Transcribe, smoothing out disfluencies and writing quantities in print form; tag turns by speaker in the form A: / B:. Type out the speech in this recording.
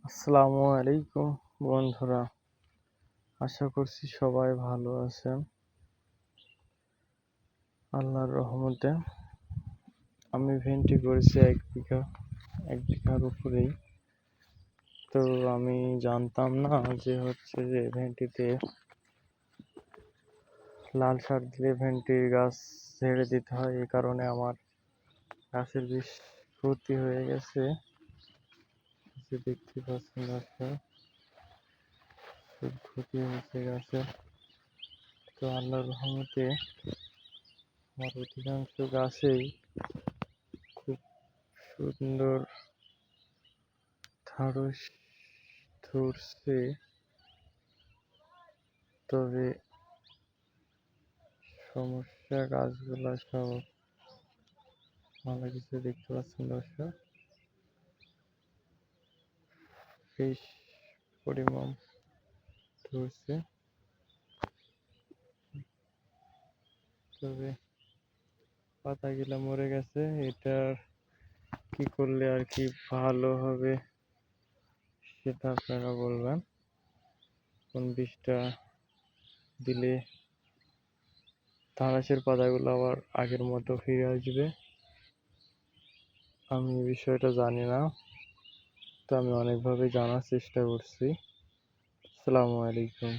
A: আসসালামু আলাইকুম বন্ধুরা, আশা করছি সবাই ভালো আছেন আল্লাহর রহমতে। আমি ভেন্ডি করেছি এক বিঘার উপরেই। তো আমি জানতাম না যে ভেন্ডিতে লাল সার দিলে ভেন্ডির গাছ ছেড়ে দিতে হয়। এই কারণে আমার গাছের বেশ ক্ষতি হয়ে গেছে, যে দেখতে পাচ্ছেন দর্শক, খুব ক্ষতি হয়েছে গাছের। তো আল্লাহর রহমতে আমার অধিকাংশ গাছেই খুব সুন্দর ঢাড়স ধরছে। তবে সমস্যা, গাছগুলা সব ভালো কিছু দেখতে পাচ্ছেন দর্শক, বেশ পরিমাণ ধরছে। তবে পাতাগুলা মরে গেছে। এটার কি করলে আর কি ভালো হবে সেটা আপনারা বলবেন। কোন বীজটা দিলে ঢাড়সের পাতাগুলো আবার আগের মতো ফিরে আসবে, আমি এই বিষয়টা জানি না। তো আমি অনেকভাবে জানার চেষ্টা করছি। আসসালামু আলাইকুম।